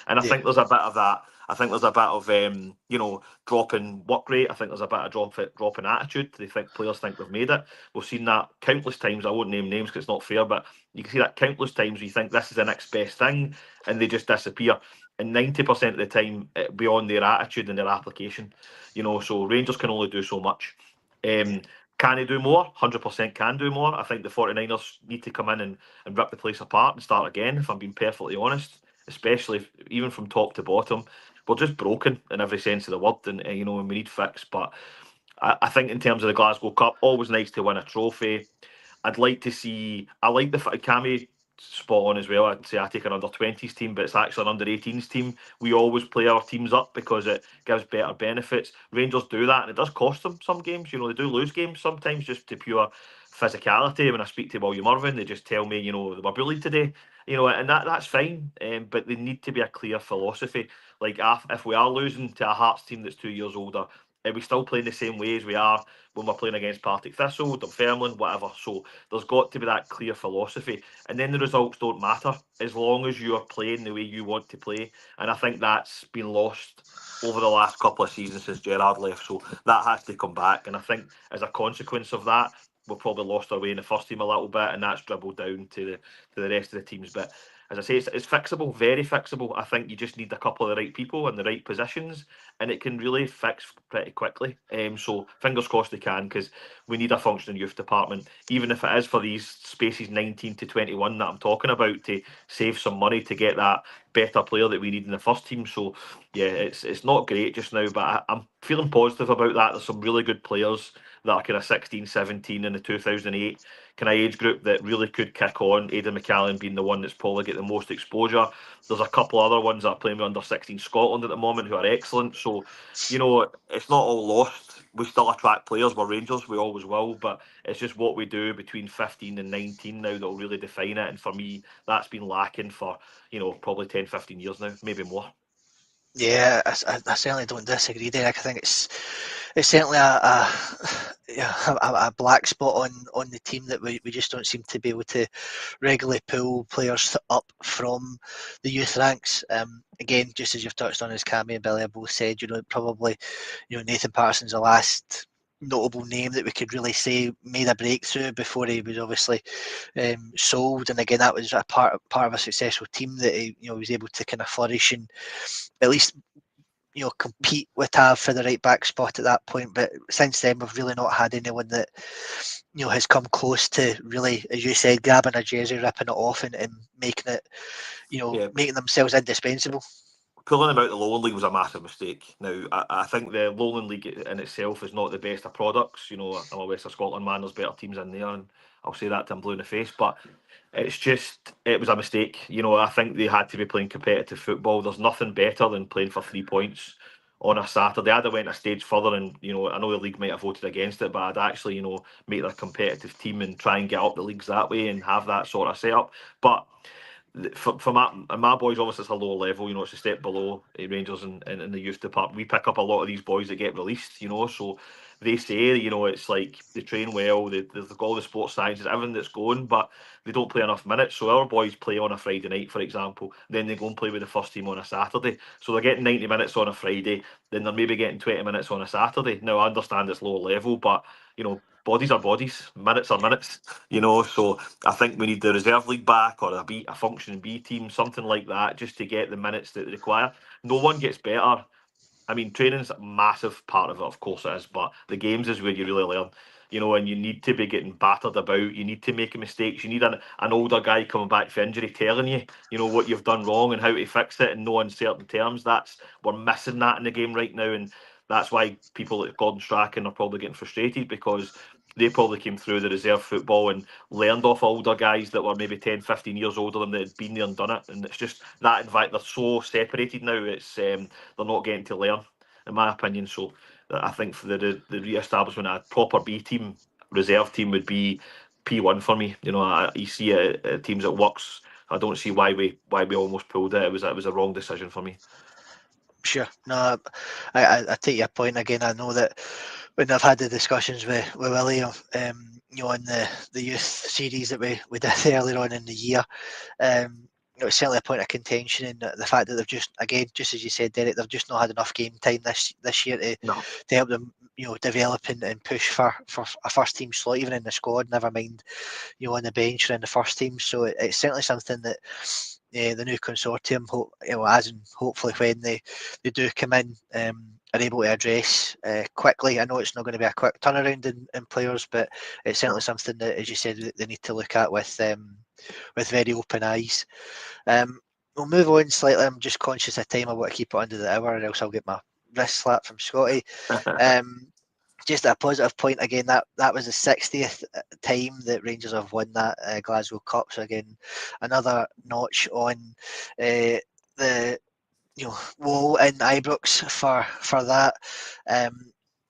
And I think there's a bit of that. I think there's a bit of drop in work rate. I think there's a bit of drop in attitude. Players think they've made it. We've seen that countless times. I won't name names because it's not fair, but you can see that countless times where you think this is the next best thing, and they just disappear. And 90% of the time, beyond their attitude and their application. You know, so Rangers can only do so much. Can they do more? 100% can do more. I think the 49ers need to come in and rip the place apart and start again, if I'm being perfectly honest. Especially even from top to bottom, we're just broken in every sense of the word, and we need fix. But I think in terms of the Glasgow Cup, always nice to win a trophy. I'd like to see. I like the fact Cammy spot on as well. I'd say I take an under-20s team, but it's actually an under-18s team. We always play our teams up because it gives better benefits. Rangers do that, and it does cost them some games. You know, they do lose games sometimes just to pure physicality. When I speak to William Irvin, they just tell me, you know, they were bullied today. You know, and that's fine. But there need to be a clear philosophy. Like if we are losing to a Hearts team that's 2 years older, are we still playing the same way as we are when we're playing against Partick Thistle, Dunfermline, whatever? So there's got to be that clear philosophy, and then the results don't matter as long as you are playing the way you want to play. And I think that's been lost over the last couple of seasons since Gerrard left. So that has to come back. And I think as a consequence of that, we've probably lost our way in the first team a little bit, and that's dribbled down to the rest of the teams. But as I say, it's fixable, very fixable. I think you just need a couple of the right people in the right positions, and it can really fix pretty quickly. So fingers crossed they can, because we need a functioning youth department, even if it is for these spaces 19 to 21 that I'm talking about, to save some money to get that better player that we need in the first team. So yeah, it's not great just now, but I'm feeling positive about that. There's some really good players that are kind of 16, 17 in the 2008 kind of age group that really could kick on. Aidan McCallan being the one that's probably get the most exposure. There's a couple other ones that are playing with under 16 Scotland at the moment who are excellent. So, you know, it's not all lost. We still attract players. We're Rangers, we always will, but it's just what we do between 15 and 19 now that'll really define it. And for me, that's been lacking for, you know, probably 10, 15 years now, maybe more. Yeah, I certainly don't disagree, Derek. I think it's certainly a black spot on the team that we just don't seem to be able to regularly pull players up from the youth ranks. Again, just as you've touched on, as Cammy and Billy have both said, probably Nathan Parsons the last notable name that we could really say made a breakthrough before he was obviously sold. And again, that was a part of a successful team that he was able to kind of flourish and at least compete with Tav for the right back spot at that point. But since then, we've really not had anyone that has come close to really, as you said, grabbing a jersey, ripping it off, and making it, making themselves indispensable. Pulling him out the Lowland League was a massive mistake. Now, I think the Lowland League in itself is not the best of products. I'm a West of Scotland man, there's better teams in there, and I'll say that till I'm blue in the face, but it was a mistake. I think they had to be playing competitive football. There's nothing better than playing for 3 points on a Saturday. I'd have went a stage further, and I know the league might have voted against it, but I'd actually make their competitive team and try and get up the leagues that way and have that sort of setup. But for my boys, obviously it's a lower level. It's a step below Rangers and the youth department. We pick up a lot of these boys that get released. So they say it's like they train well, they've got all the sports sciences, everything that's going, but they don't play enough minutes. So our boys play on a Friday night, for example, then they go and play with the first team on a Saturday. So they're getting 90 minutes on a Friday, then they're maybe getting 20 minutes on a Saturday. Now I understand it's lower level, but bodies are bodies, minutes are minutes. So I think we need the reserve league back, or a functioning B team, something like that, just to get the minutes that they require. No one gets better. I mean, training's a massive part of it, of course it is, but the games is where you really learn. And you need to be getting battered about. You need to make mistakes. You need an older guy coming back for injury telling you, what you've done wrong and how to fix it in no uncertain terms. We're missing that in the game right now, and that's why people like Gordon Strachan are probably getting frustrated, because they probably came through the reserve football and learned off older guys that were maybe 10, 15 years older than that had been there and done it. And it's just that, in fact, they're so separated now, it's they're not getting to learn, in my opinion. So I think for the re-establishment of a proper B team, reserve team would be P1 for me. You see it teams it works. I don't see why we almost pulled it. It was a wrong decision for me. Sure. No, I take your point. Again, I know that when I've had the discussions with Willie, on the youth series that we did earlier on in the year, it's certainly a point of contention, in the fact that they've just as you said, Derek, they've just not had enough game time this year to help them, develop and push for a first team slot, even in the squad. Never mind, on the bench or in the first team. So it's certainly something that the new consortium, as in hopefully when they do come in, are able to address quickly. I know it's not going to be a quick turnaround in players, but it's certainly something that, as you said, they need to look at with very open eyes. We'll move on slightly. I'm just conscious of time. I want to keep it under the hour, or else I'll get my wrist slapped from Scotty. just a positive point again. That was the 60th time that Rangers have won that Glasgow Cup. So again, another notch on the wall in Ibrox for that.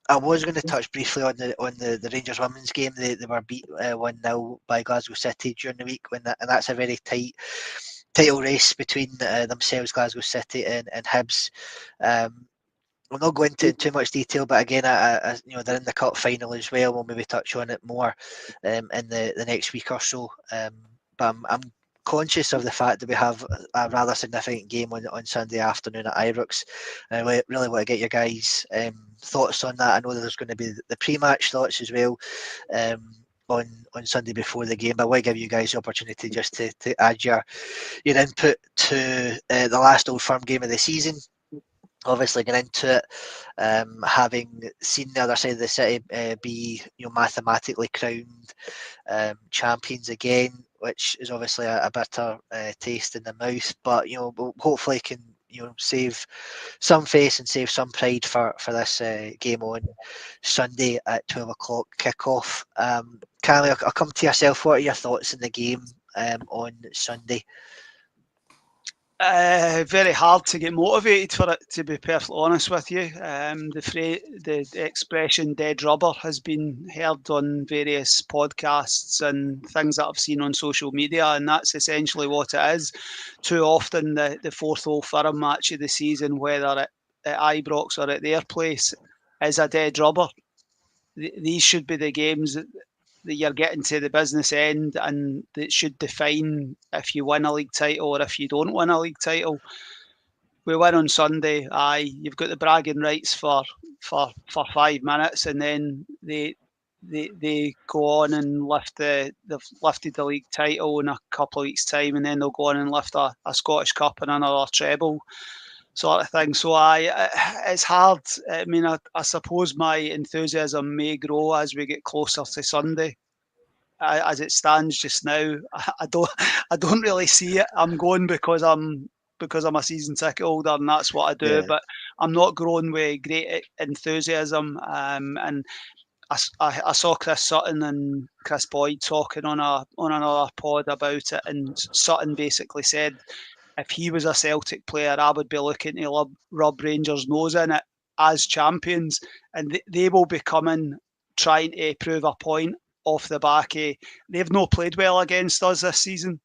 I was going to touch briefly on the Rangers women's game. They were beat 1-0 by Glasgow City during the week, and that's a very tight title race between themselves, Glasgow City and Hibs. We'll not go into too much detail, but again, they're in the cup final as well. We'll maybe touch on it more in the next week or so. But I'm conscious of the fact that we have a rather significant game on Sunday afternoon at Ibrox. And I really want to get your guys' thoughts on that. I know that there's going to be the pre-match thoughts as well on Sunday before the game. But I want to give you guys the opportunity just to add your input to the last Old Firm game of the season. Obviously, going into it, having seen the other side of the city be mathematically crowned champions again, which is obviously a bitter taste in the mouth, but hopefully can save some face and save some pride for this game on Sunday at 12 o'clock kickoff. Cammy, I'll come to yourself. What are your thoughts in the game on Sunday? Very hard to get motivated for it, to be perfectly honest with you. The expression "dead rubber" has been heard on various podcasts and things that I've seen on social media, and that's essentially what it is. Too often, the fourth Old Firm match of the season, whether at Ibrox or at their place, is a dead rubber. These should be the games that you're getting to the business end, and that should define if you win a league title or if you don't win a league title. We win on Sunday, you've got the bragging rights for 5 minutes, and then they go on and they've lifted the league title in a couple of weeks' time, and then they'll go on and lift a Scottish Cup and another treble, sort of thing. So it's hard. I mean, I suppose my enthusiasm may grow as we get closer to Sunday. As it stands just now, I don't really see it. I'm going because I'm a season ticket holder, and that's what I do. Yeah. But I'm not growing with great enthusiasm. And I saw Chris Sutton and Chris Boyd talking on another pod about it, and Sutton basically said, if he was a Celtic player, I would be looking to rub Rangers' nose in it as champions, and they will be coming trying to prove a point off the back of, they've not played well against us this season,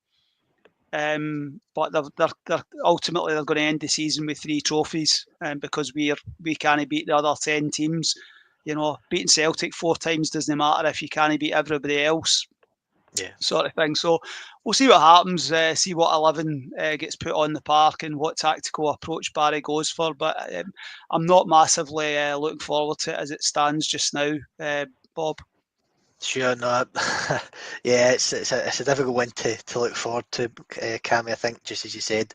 but they're ultimately they're going to end the season with 3 trophies, because we can't beat the other 10 teams. Beating Celtic 4 times doesn't matter if you can't beat everybody else. Yeah, sort of thing. So we'll see what happens, see what 11 gets put on the park and what tactical approach Barry goes for. But I'm not massively looking forward to it as it stands just now, Bob. Sure, no, yeah, it's a difficult one to look forward to, Cammy. I think just as you said,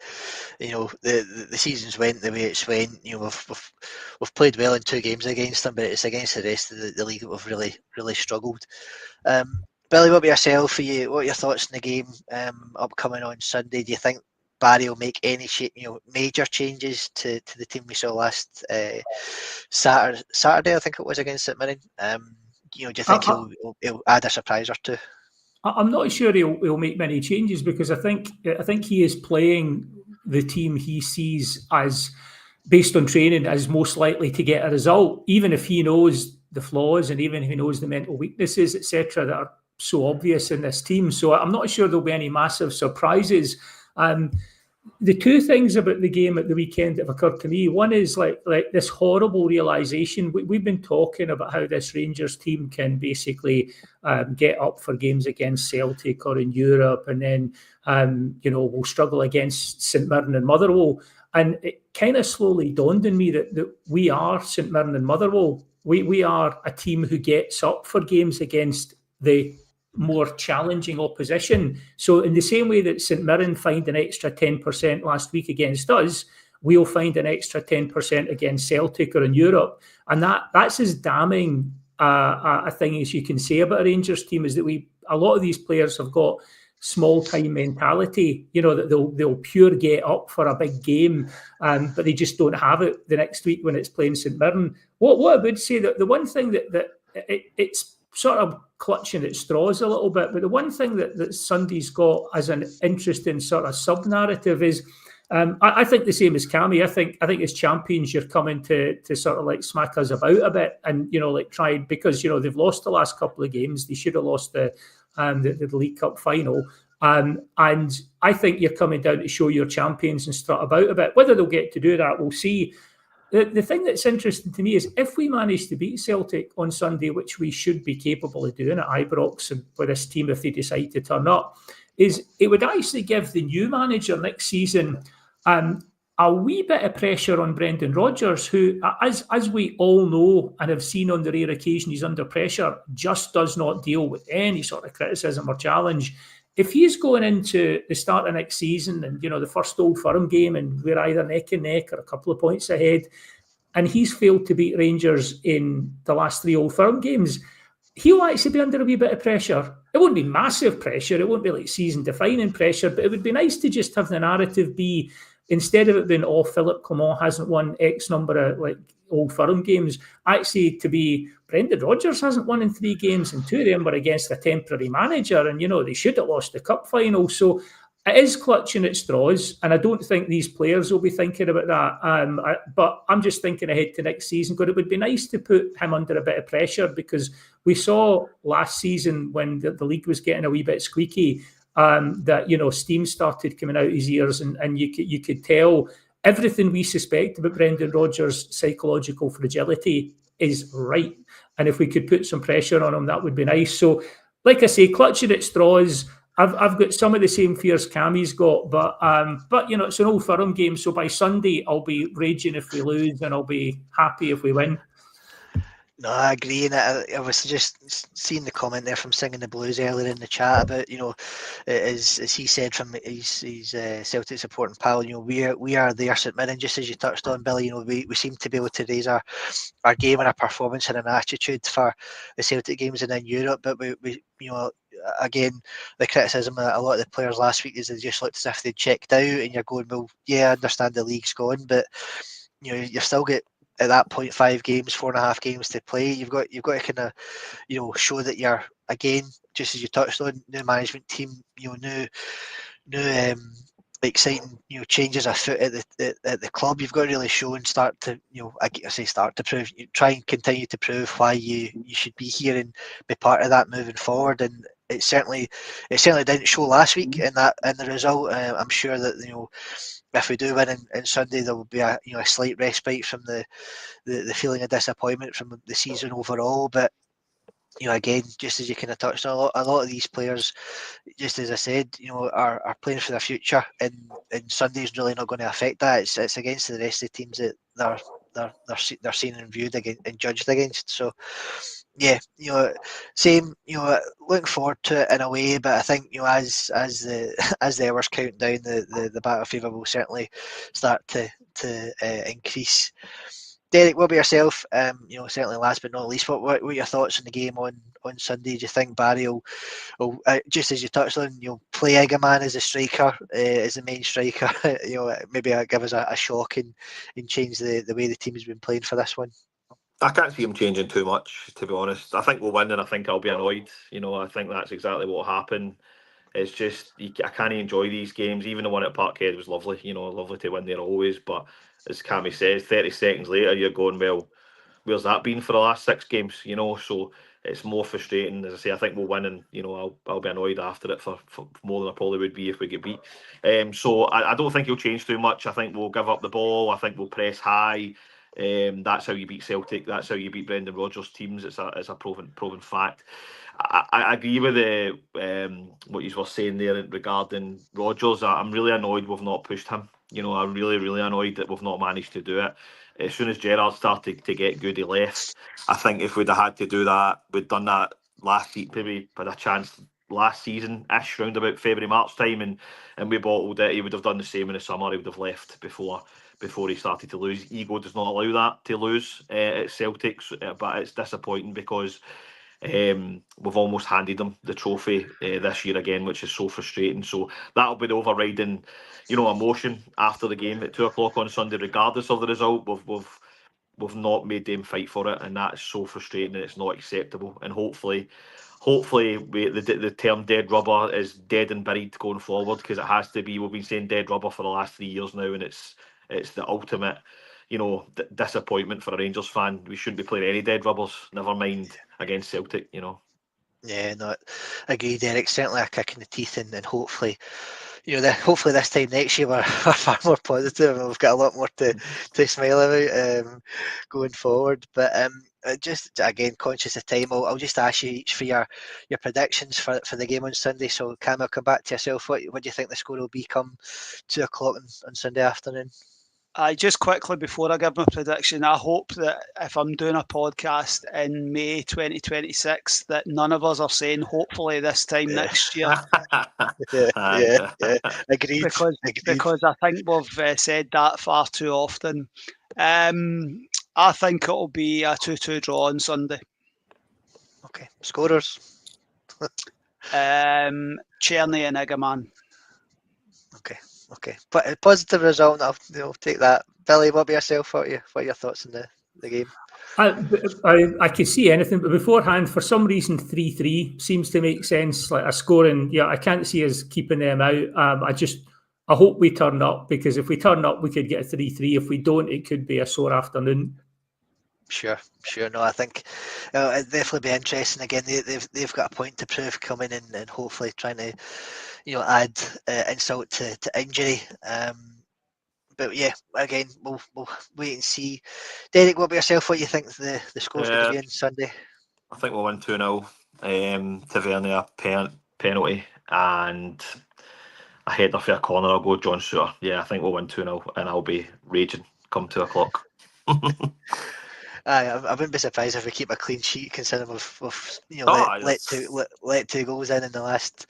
the season's went the way it's went. We've played well in 2 games against them, but it's against the rest of the league that we've really struggled. Billy, what about yourself? What are your thoughts on the game upcoming on Sunday? Do you think Barry will make any major changes to the team we saw last Saturday? I think it was against St Mirren. Do you think he'll add a surprise or 2? I'm not sure he'll make many changes, because I think he is playing the team he sees as, based on training, as most likely to get a result, even if he knows the flaws and even if he knows the mental weaknesses, etc., that are so obvious in this team. So I'm not sure there'll be any massive surprises. The 2 things about the game at the weekend that have occurred to me, one is like this horrible realisation. We've been talking about how this Rangers team can basically get up for games against Celtic or in Europe, and then we'll struggle against St Mirren and Motherwell. And it kind of slowly dawned on me that we are St Mirren and Motherwell. We are a team who gets up for games against the more challenging opposition. So in the same way that St Mirren find an extra 10% last week against us, we'll find an extra 10% against Celtic or in Europe. And that's as damning a thing as you can say about a Rangers team, is that a lot of these players have got small time mentality, that they'll pure get up for a big game, but they just don't have it the next week when it's playing St Mirren. What I would say, that the one thing that it's sort of clutching at straws a little bit, but the one thing that Sunday's got as an interesting sort of sub-narrative is, I think the same as Cammy. I think as champions, you're coming to sort of like smack us about a bit, and like try, because they've lost the last couple of games. They should have lost the League Cup final. And I think you're coming down to show your champions and strut about a bit. Whether they'll get to do that, we'll see. The thing that's interesting to me is, if we manage to beat Celtic on Sunday, which we should be capable of doing at Ibrox and with this team if they decide to turn up, is it would actually give the new manager next season a wee bit of pressure on Brendan Rodgers, who, as we all know and have seen on the rare occasion he's under pressure, just does not deal with any sort of criticism or challenge. If he's going into the start of next season and, the first Old Firm game, and we're either neck and neck or a couple of points ahead, and he's failed to beat Rangers in the last 3 Old Firm games, he'll actually be under a wee bit of pressure. It won't be massive pressure. It won't be like season-defining pressure, but it would be nice to just have the narrative be, instead of it being, Philip Clement hasn't won X number of like Old Firm games, actually to be, Brendan Rodgers hasn't won in 3 games, and 2 of them were against a temporary manager, and they should have lost the cup final. So it is clutching at straws, and I don't think these players will be thinking about that. But I'm just thinking ahead to next season, because it would be nice to put him under a bit of pressure, because we saw last season when the league was getting a wee bit squeaky, that steam started coming out his ears, and you could tell everything we suspect about Brendan Rodgers' psychological fragility is right. And if we could put some pressure on him, that would be nice. So, like I say, clutching at straws. I've got some of the same fears Cammy's got, but it's an Old Firm game, so by Sunday I'll be raging if we lose, and I'll be happy if we win. No, I agree, and I was just seeing the comment there from Singing the Blues earlier in the chat about, as he said from his Celtic supporting pal, we are there, St Mirren, just as you touched on, Billy. We seem to be able to raise our game and our performance and an attitude for the Celtic games and in Europe, but we again, the criticism of a lot of the players last week is they just looked as if they'd checked out, and you're going, well, yeah, I understand the league's gone, but you've still got, at that point, 5 games, 4.5 games to play. You've got to kind of show that you're, again, just as you touched on, new management team, new exciting changes afoot at the club. You've got to really show and start to start to prove, try and continue to prove why you should be here and be part of that moving forward. And it certainly didn't show last week in the result. I'm sure that if we do win in Sunday, there will be a slight respite from the feeling of disappointment from the season overall. But again, just as you kind of touched on, a lot of these players, just as I said, are playing for the future, and Sunday's really not going to affect that. It's against the rest of the teams that they're seen and viewed and judged against. So yeah, same. Looking forward to it in a way, but I think as the hours count down, the battle fever will certainly start to increase. Derek, what about yourself? Certainly last but not least, what were your thoughts on the game on Sunday? Do you think Barry will just as you touched on, play Egaman as a striker, as the main striker, maybe give us a shock and change the way the team has been playing for this one? I can't see him changing too much, to be honest. I think we'll win, and I think I'll be annoyed. I think that's exactly what happened. It's just, I can't enjoy these games. Even the one at Parkhead was lovely, lovely to win there always. But as Cammy says, 30 seconds later, you're going, well, where's that been for the last 6 games? So it's more frustrating. As I say, I think we'll win, and I'll be annoyed after it for more than I probably would be if we get beat. So I don't think he'll change too much. I think we'll give up the ball. I think we'll press high. That's how you beat Celtic. That's how you beat Brendan Rodgers' teams. It's a proven fact. I agree with what you were saying there regarding Rodgers. I'm really annoyed we've not pushed him. I'm really, really annoyed that we've not managed to do it. As soon as Gerrard started to get good, he left. I think if we'd have had to do that, we'd done that last season, maybe had a chance last season-ish, round about February, March time, and we bottled it. He would have done the same in the summer. He would have left before he started to lose. Ego does not allow that to lose at Celtic, but it's disappointing because We've almost handed them the trophy this year again, which is so frustrating. So that'll be the overriding, emotion after the game at 2 o'clock on Sunday, regardless of the result. We've not made them fight for it, and that's so frustrating, and it's not acceptable. And hopefully, the term dead rubber is dead and buried going forward, because it has to be. We've been saying dead rubber for the last 3 years now, and it's the ultimate, disappointment for a Rangers fan. We shouldn't be playing any dead rubbers, never mind against Celtic. Yeah, no, I agree, Derek. Certainly a kick in the teeth, and hopefully, hopefully this time next year we're far more positive and we've got a lot more to smile about going forward. But just again, conscious of time, I'll just ask you each for your predictions for the game on Sunday. So Cam, I'll come back to yourself. What do you think the score will be come 2 o'clock on Sunday afternoon? Just quickly before I give my prediction, I hope that if I'm doing a podcast in May 2026, that none of us are saying hopefully this time next year. Yeah. Agreed. Because I think we've said that far too often. I think it'll be a 2-2 draw on Sunday. Okay, scorers. Cherny and Igaman. Okay. But a positive result. I'll take that. Billy, what about yourself? What are your thoughts on the game? I could see anything, but beforehand, for some reason, 3-3 seems to make sense. Like a scoring, I can't see us keeping them out. I hope we turn up, because if we turn up, we could get a 3-3. If we don't, it could be a sore afternoon. Sure. No, I think it'd definitely be interesting. Again, they've got a point to prove coming in, and hopefully trying to add insult to injury. But yeah, again, we'll wait and see. Derek, what about yourself? What do you think the score's going to be on Sunday? I think we'll win 2-0. Tavernier penalty and a header for a corner. I'll go John Suter. Yeah, I think we'll win 2-0, and I'll be raging come 2 o'clock. I wouldn't be surprised if we keep a clean sheet, considering we've let two goals in the last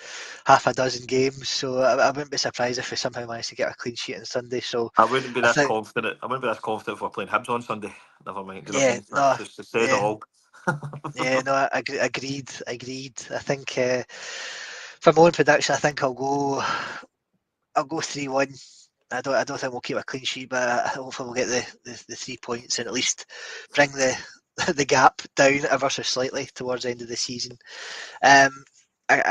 half a dozen games. So I wouldn't be surprised if we somehow manage to get a clean sheet on Sunday. So I wouldn't be this confident. I wouldn't be this confident if we're playing Hibs on Sunday. Never mind. That's just said it all. Yeah, no, agreed. I think for my own prediction, I think I'll go 3-1. I don't think we'll keep a clean sheet, but hopefully we'll get the 3 points and at least bring the gap down ever so slightly towards the end of the season.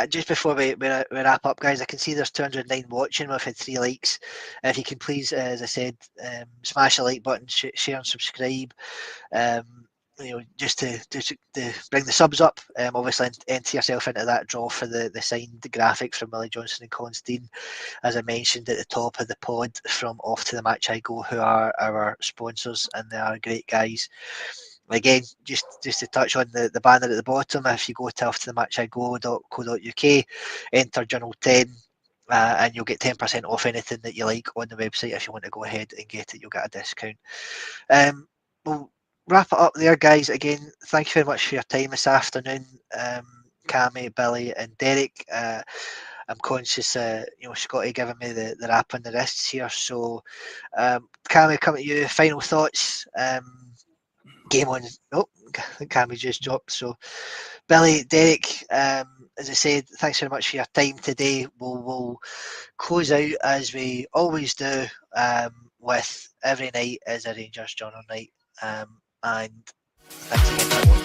Just before we wrap up, guys, I can see there's 209 watching. We've had 3 likes. If you can please, as I said, smash the like button, share and subscribe. Just to bring the subs up. Obviously, enter yourself into that draw for the signed graphics from Willie Johnson and Colin Steen, as I mentioned at the top of the pod, from Off to the Match I Go, who are our sponsors, and they are great guys. Again, just to touch on the banner at the bottom, if you go to offtothematchigo.co.uk, enter Journal 10, and you'll get 10% off anything that you like on the website. If you want to go ahead and get it, you'll get a discount. We'll wrap it up there, guys. Again, thank you very much for your time this afternoon, Cammy, Billy, and Derek. I'm conscious, Scotty giving me the rap on the wrists here. So, Cammy, coming to you. Final thoughts. Game on. Oh, Cammy just dropped. So, Billy, Derek, as I said, thanks very much for your time today. We'll close out as we always do, with every night is a Rangers Journal night. And thanks again for watching.